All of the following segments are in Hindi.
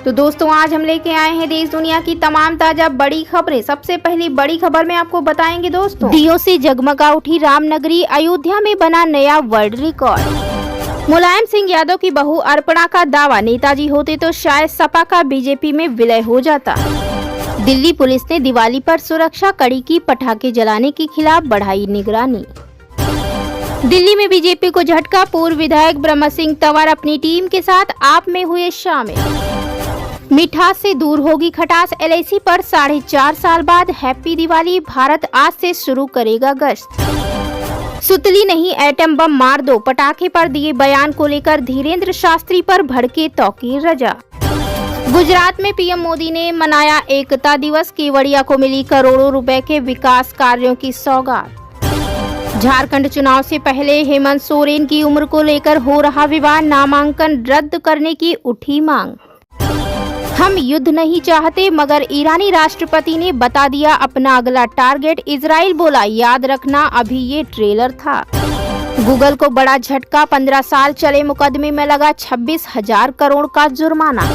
तो दोस्तों आज हम लेके आए हैं देश दुनिया की तमाम ताजा बड़ी खबरें। सबसे पहली बड़ी खबर में आपको बताएंगे दोस्तों, दियों से जगमगा उठी रामनगरी, अयोध्या में बना नया वर्ल्ड रिकॉर्ड। मुलायम सिंह यादव की बहू अर्पणा का दावा, नेताजी होते तो शायद सपा का बीजेपी में विलय हो जाता। दिल्ली पुलिस ने दिवाली पर सुरक्षा कड़ी की, पटाखे जलाने के खिलाफ बढ़ाई निगरानी। दिल्ली में बीजेपी को झटका, पूर्व विधायक ब्रह्म सिंह तंवर अपनी टीम के साथ आप में हुए शामिल। मिठास से दूर होगी खटास, एलआईसी पर 4.5 साल बाद हैप्पी दिवाली, भारत आज से शुरू करेगा गश्त। सुतली नहीं एटम बम मार दो, पटाखे पर दिए बयान को लेकर धीरेन्द्र शास्त्री पर भड़के तौकीर रजा। गुजरात में पीएम मोदी ने मनाया एकता दिवस, केवड़िया को मिली करोड़ों रुपए के विकास कार्यों की सौगात। झारखंड चुनाव से पहले हेमंत सोरेन की उम्र को लेकर हो रहा विवाद, नामांकन रद्द करने की उठी मांग। हम युद्ध नहीं चाहते, मगर ईरानी राष्ट्रपति ने बता दिया अपना अगला टारगेट, इजराइल बोला याद रखना अभी ये ट्रेलर था। गूगल को बड़ा झटका, 15 साल चले मुकदमे में लगा 26,000 करोड़ का जुर्माना।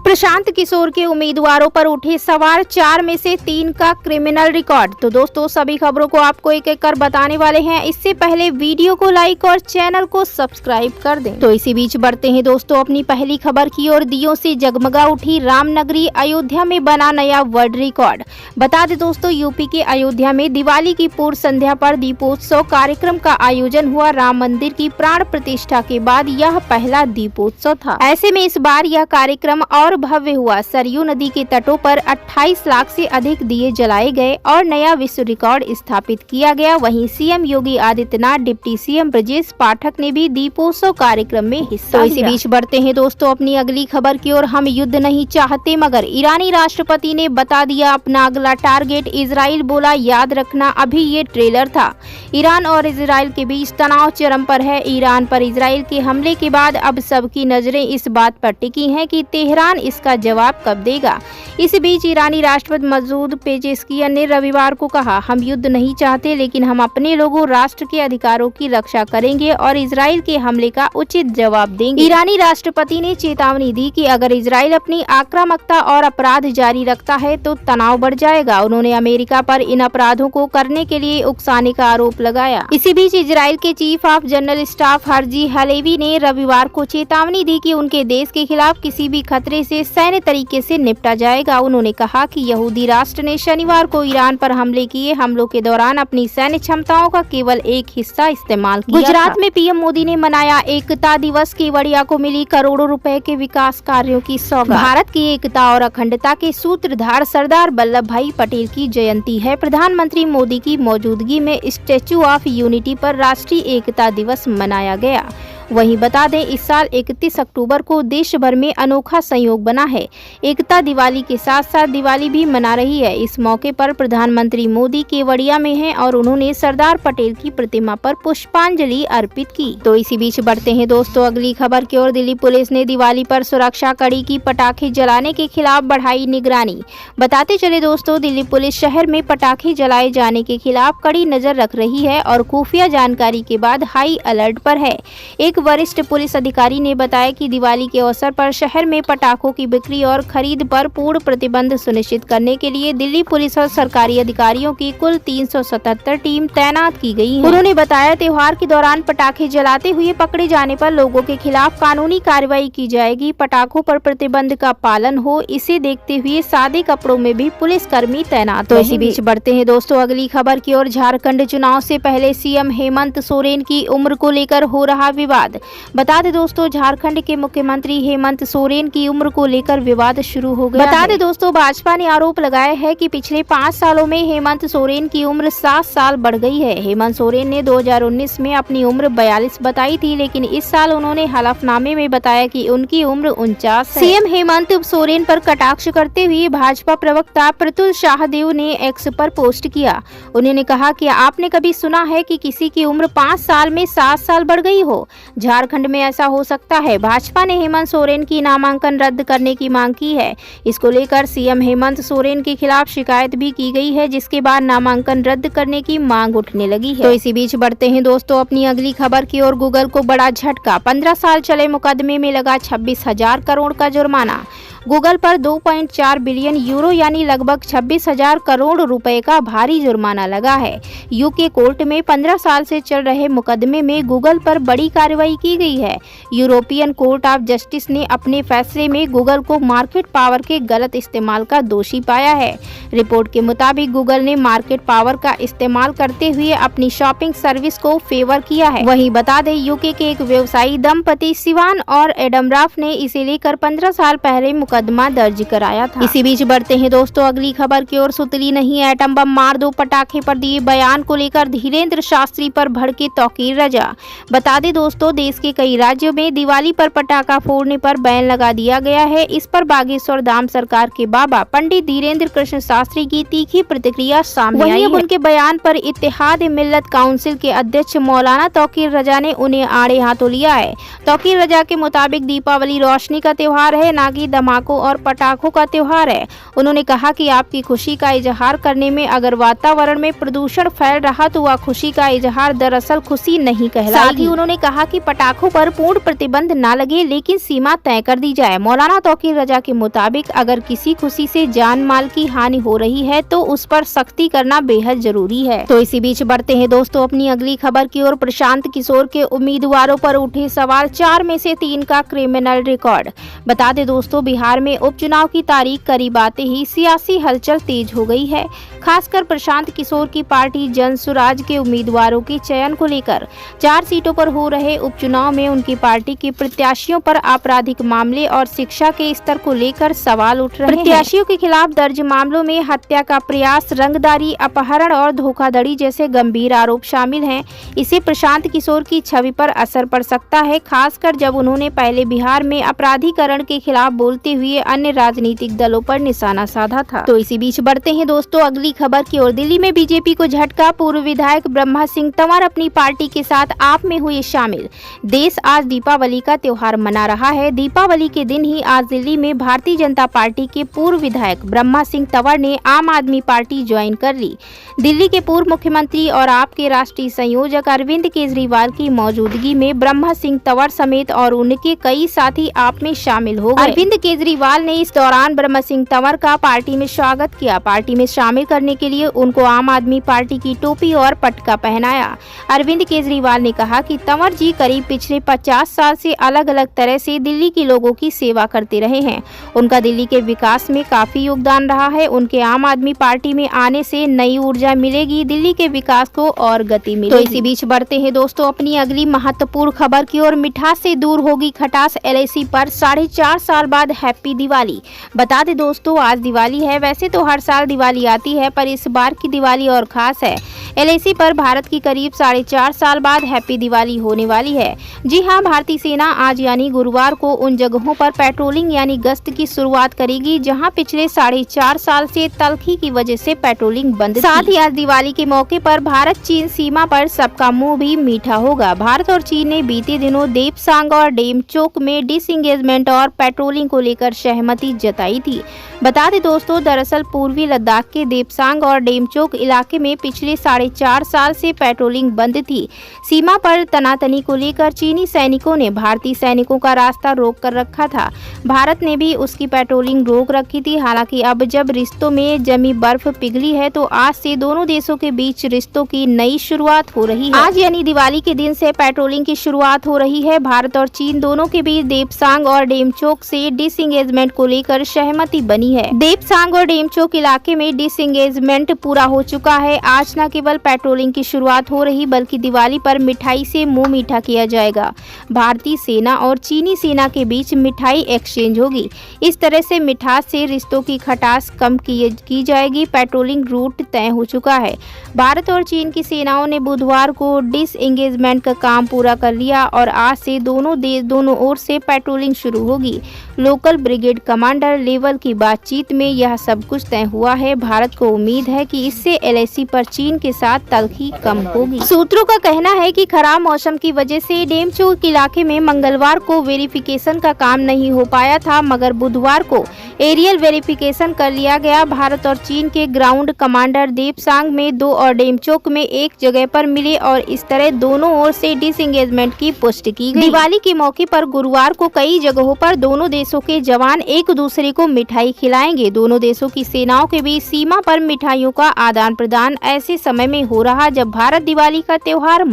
प्रशांत किशोर के उम्मीदवारों पर उठे सवाल, 4 में से 3 का क्रिमिनल रिकॉर्ड। तो दोस्तों सभी खबरों को आपको एक एक कर बताने वाले हैं। इससे पहले वीडियो को लाइक और चैनल को सब्सक्राइब कर दें। तो इसी बीच बढ़ते हैं दोस्तों अपनी पहली खबर की ओर। दियों से जगमगा उठी रामनगरी, अयोध्या में बना नया वर्ल्ड रिकॉर्ड। बता दें दोस्तों, यूपी के अयोध्या में दिवाली की पूर्व संध्या पर दीपोत्सव कार्यक्रम का आयोजन हुआ। राम मंदिर की प्राण प्रतिष्ठा के बाद यह पहला दीपोत्सव था। ऐसे में इस बार यह कार्यक्रम और भव्य हुआ। सरयू नदी के तटों पर 28 लाख से अधिक दिए जलाए गए और नया विश्व रिकॉर्ड स्थापित किया गया। वहीं CM Yogi Adityanath, deputy CM Brajesh Pathak ने भी दीपोत्सव कार्यक्रम में हिस्सा लिया। तो इसी बीच बढ़ते हैं दोस्तों अपनी अगली खबर की ओर। हम युद्ध नहीं चाहते, मगर ईरानी राष्ट्रपति ने बता दिया अपना अगला टारगेट, इजराइल बोला याद रखना अभी ये ट्रेलर था। ईरान और इजराइल के बीच तनाव चरम पर है। ईरान पर इजराइल के हमले के बाद अब सबकी नजरें इस बात पर टिकी हैं कि तेहरान इसका जवाब कब देगा। इस बीच ईरानी राष्ट्रपति मसूद पेजेस्कियन ने रविवार को कहा, हम युद्ध नहीं चाहते, लेकिन हम अपने लोगों, राष्ट्र के अधिकारों की रक्षा करेंगे और इजराइल के हमले का उचित जवाब देंगे। ईरानी राष्ट्रपति ने चेतावनी दी कि अगर इजराइल अपनी आक्रामकता और अपराध जारी रखता है तो तनाव बढ़ जाएगा। उन्होंने अमेरिका पर इन अपराधों को करने के लिए उकसाने का आरोप लगाया। इसी बीच इजराइल के chief of general staff Herzi Halevi ने रविवार को चेतावनी दी कि उनके देश के खिलाफ किसी भी खतरे से सैन्य तरीके से निपटा जाएगा। उन्होंने कहा कि यहूदी राष्ट्र ने शनिवार को ईरान पर हमले किए। हमलों के दौरान अपनी सैन्य क्षमताओं का केवल एक हिस्सा इस्तेमाल किया। गुजरात में पीएम मोदी ने मनाया एकता दिवस, केवड़िया को मिली करोड़ों रुपए के विकास कार्यों की सौगात। भारत की एकता और अखंडता के सूत्रधार सरदार वल्लभ भाई पटेल की जयंती है। प्रधानमंत्री मोदी की मौजूदगी में स्टैच्यू ऑफ यूनिटी पर राष्ट्रीय एकता दिवस मनाया गया। वहीं बता दें, इस साल 31 अक्टूबर को देश भर में अनोखा संयोग बना है। एकता दिवाली के साथ साथ दिवाली भी मना रही है। इस मौके पर प्रधानमंत्री मोदी केवड़िया में हैं और उन्होंने सरदार पटेल की प्रतिमा पर पुष्पांजलि अर्पित की। तो इसी बीच बढ़ते हैं दोस्तों अगली खबर की ओर। दिल्ली पुलिस ने दिवाली पर सुरक्षा कड़ी की, पटाखे जलाने के खिलाफ बढ़ाई निगरानी। बताते चले दोस्तों, दिल्ली पुलिस शहर में पटाखे जलाए जाने के खिलाफ कड़ी नजर रख रही है और खुफिया जानकारी के बाद हाई अलर्ट पर है। एक वरिष्ठ पुलिस अधिकारी ने बताया कि दिवाली के अवसर पर शहर में पटाखों की बिक्री और खरीद पर पूर्ण प्रतिबंध सुनिश्चित करने के लिए दिल्ली पुलिस और सरकारी अधिकारियों की कुल 377 टीम तैनात की गई है। उन्होंने बताया, त्योहार के दौरान पटाखे जलाते हुए पकड़े जाने पर लोगों के खिलाफ कानूनी कार्रवाई की जाएगी। पटाखों पर प्रतिबंध का पालन हो, इसे देखते हुए सादे कपड़ों में भी पुलिस कर्मी तैनात। तो इसी बीच बढ़ते हैं दोस्तों अगली खबर की ओर। झारखंड चुनाव से पहले सीएम हेमंत सोरेन की उम्र को लेकर हो रहा विवाद। बता दें दोस्तों, झारखंड के मुख्यमंत्री हेमंत सोरेन की उम्र को लेकर विवाद शुरू हो गया। बता दें दोस्तों, भाजपा ने आरोप लगाया है कि पिछले 5 सालों में हेमंत सोरेन की उम्र 7 साल बढ़ गई है। हेमंत सोरेन ने 2019 में अपनी उम्र 42 बताई थी, लेकिन इस साल उन्होंने हलफनामे में बताया कि उनकी उम्र 49 है। सीएम हेमंत सोरेन पर कटाक्ष करते हुए भाजपा प्रवक्ता प्रतुल शाहदेव ने एक्स पर पोस्ट किया। उन्होंने कहा कि आपने कभी सुना है कि किसी की उम्र 5 साल में 7 साल बढ़ गई हो? झारखंड में ऐसा हो सकता है। भाजपा ने हेमंत सोरेन की नामांकन रद्द करने की मांग की है। इसको लेकर सीएम हेमंत सोरेन के खिलाफ शिकायत भी की गई है, जिसके बाद नामांकन रद्द करने की मांग उठने लगी है। तो इसी बीच बढ़ते हैं दोस्तों अपनी अगली खबर की ओर। गूगल को बड़ा झटका, 15 साल चले मुकदमे में लगा 26,000 करोड़ का जुर्माना। गूगल पर 2.4 बिलियन यूरो यानी लगभग 26,000 करोड़ रुपए का भारी जुर्माना लगा है। यूके कोर्ट में 15 साल से चल रहे मुकदमे में गूगल पर बड़ी कार्रवाई की गई है। यूरोपियन कोर्ट ऑफ जस्टिस ने अपने फैसले में गूगल को मार्केट पावर के गलत इस्तेमाल का दोषी पाया है। रिपोर्ट के मुताबिक गूगल ने मार्केट पावर का इस्तेमाल करते हुए अपनी शॉपिंग सर्विस को फेवर किया है। वहीं बता दें, यूके के एक व्यवसायी दंपति सिवान और एडमराफ ने इसे लेकर 15 साल पहले मुकदमा दर्ज कराया था। इसी बीच बढ़ते हैं दोस्तों अगली खबर की ओर। सुतली नहीं एटम बम मार दो पटाखे पर दिए बयान को लेकर धीरेन्द्र शास्त्री पर भड़के तौकीर रजा। बता दें दोस्तों, देश के कई राज्यों में दिवाली पर पटाखा फोड़ने पर बैन लगा दिया गया है। इस पर बागेश्वर धाम सरकार के बाबा पंडित धीरेन्द्र कृष्ण शास्त्री की तीखी प्रतिक्रिया सामने आई है। उनके बयान पर इत्तेहाद मिल्लत काउंसिल के अध्यक्ष मौलाना तौकीर रजा ने उन्हें आड़े हाथों लिया है। तौकीर रजा के मुताबिक दीपावली रोशनी का त्योहार है, ना कि धमाकों और पटाखों का त्योहार है। उन्होंने कहा कि आपकी खुशी का इजहार करने में अगर वातावरण में प्रदूषण फैल रहा तो वह खुशी का इजहार दरअसल खुशी नहीं कहलाएगी। साथ ही उन्होंने कहा कि पटाखों पर पूर्ण प्रतिबंध न लगे, लेकिन सीमा तय कर दी जाए। मौलाना तौकीर रजा के मुताबिक अगर किसी खुशी से जान माल की हानि हो रही है तो उस पर सख्ती करना बेहद जरूरी है। तो इसी बीच बढ़ते हैं दोस्तों अपनी अगली खबर की ओर। प्रशांत किशोर के उम्मीदवारों पर उठे सवाल, 4 में से 3 का क्रिमिनल रिकॉर्ड। बता दें दोस्तों, बिहार में उपचुनाव की तारीख करीब आते ही सियासी हलचल तेज हो गई है। खासकर प्रशांत किशोर की पार्टी जन सुराज के उम्मीदवारों के चयन को लेकर 4 सीटों पर हो रहे उपचुनाव में उनकी पार्टी के प्रत्याशियों पर आपराधिक मामले और शिक्षा के स्तर को लेकर सवाल उठ रहे हैं। प्रत्याशियों के खिलाफ दर्ज मामलों में हत्या का प्रयास, रंगदारी, अपहरण और धोखाधड़ी जैसे गंभीर आरोप शामिल हैं। इससे प्रशांत किशोर की छवि पर असर पड़ सकता है, खासकर जब उन्होंने पहले बिहार में अपराधीकरण के खिलाफ बोलते हुए अन्य राजनीतिक दलों पर निशाना साधा था। तो इसी बीच बढ़ते हैं दोस्तों अगली खबर की ओर। दिल्ली में बीजेपी को झटका, पूर्व विधायक ब्रह्मा सिंह तंवर अपनी पार्टी के साथ आप में हुए शामिल। देश आज दीपावली का त्योहार मना रहा है। दीपावली के दिन ही आज दिल्ली में भारतीय जनता पार्टी के पूर्व विधायक ब्रह्मा सिंह तंवर ने आम आदमी पार्टी ज्वाइन कर ली। दिल्ली के पूर्व मुख्यमंत्री और आप के राष्ट्रीय संयोजक अरविंद केजरीवाल की मौजूदगी में ब्रह्मा सिंह तंवर समेत और उनके कई साथी आप में शामिल हो गए। अरविंद केजरीवाल ने इस दौरान ब्रह्मा सिंह तंवर का पार्टी में स्वागत किया। पार्टी में शामिल करने के लिए उनको आम आदमी पार्टी की टोपी और पटका पहनाया। अरविंद केजरीवाल ने कहा कि तंवर जी करीब पिछले 50 साल से अलग अलग तरह से दिल्ली के लोगों की सेवा करते रहे हैं। उनका दिल्ली के विकास में काफी योगदान रहा है। उनके आम आदमी पार्टी में आने से नई ऊर्जा मिलेगी, दिल्ली के विकास को और गति मिलेगी। तो इसी बीच बढ़ते हैं दोस्तों अपनी अगली महत्वपूर्ण खबर की ओर। मिठास से दूर होगी खटास, एलआईसी पर 4.5 साल बाद हैप्पी दिवाली। बता दें दोस्तों, आज दिवाली है। वैसे तो हर साल दिवाली आती है, पर इस बार की दिवाली और खास है। एलआईसी पर भारत की करीब 4.5 साल बाद हैप्पी दिवाली होने वाली है। जी हां, भारतीय सेना आज यानी गुरुवार को उन जगहों पर पेट्रोलिंग यानी गश्त की शुरुआत करेगी जहां पिछले 4.5 साल से तलखी की वजह से पेट्रोलिंग बंद थी। साथ ही आज दिवाली के मौके पर भारत चीन सीमा पर सबका मुंह भी मीठा होगा। भारत और चीन ने बीते दिनों देपसांग और डेमचोक में डिसएंगेजमेंट और पेट्रोलिंग को लेकर सहमति जताई थी। बता दें दोस्तों, दरअसल पूर्वी लद्दाख के देपसांग और डेमचोक इलाके में पिछले 4.5 साल से पेट्रोलिंग बंद थी। सीमा पर तनातनी को लेकर चीनी सैनिकों ने भारतीय सैनिकों का रास्ता रोक कर रखा था। भारत ने भी उसकी पेट्रोलिंग रोक रखी थी। हालांकि अब जब रिश्तों में जमी बर्फ पिघली है तो आज से दोनों देशों के बीच रिश्तों की नई शुरुआत हो रही है। आज यानी दिवाली के दिन से पेट्रोलिंग की शुरुआत हो रही है। भारत और चीन दोनों के बीच देपसांग और डेमचोक से डिसएंगेजमेंट को लेकर सहमति बनी है। देपसांग और डेमचोक इलाके में डिसएंगेजमेंट पूरा हो चुका है। आज न केवल पेट्रोलिंग की शुरुआत हो रही बल्कि दिवाली पर मिठाई से मुंह मीठा किया जाएगा। भारतीय सेना और चीनी सेना के बीच मिठाई एक्सचेंज होगी। इस तरह से मिठास से रिश्तों की खटास कम की जाएगी। पेट्रोलिंग रूट तय हो चुका है। भारत और चीन की सेनाओं ने बुधवार को डिसएंगेजमेंट का काम पूरा कर लिया और आज से दोनों ओर से पेट्रोलिंग शुरू होगी। लोकल ब्रिगेड कमांडर लेवल की बातचीत में यह सब कुछ तय हुआ है। भारत को उम्मीद है कि इससे LAC पर चीन के साथ तलखी कम होगी। सूत्रों का कहना है कि खराब मौसम की वजह से डेमचोक इलाके में मंगलवार को वेरिफिकेशन का काम नहीं हो पाया था, मगर बुधवार को एरियल वेरिफिकेशन कर लिया गया। भारत और चीन के ग्राउंड कमांडर देपसांग में 2 और डेमचोक में 1 जगह पर मिले और इस तरह दोनों ओर से डिसएंगेजमेंट की पुष्टि की गई। दिवाली के मौके पर गुरुवार को कई जगहों पर दोनों देशों के जवान एक दूसरे को मिठाई खिलाएंगे। दोनों देशों की सेनाओं के बीच सीमा पर मिठाइयों का आदान प्रदान ऐसे समय में हो रहा जब भारत दिवाली का त्योहार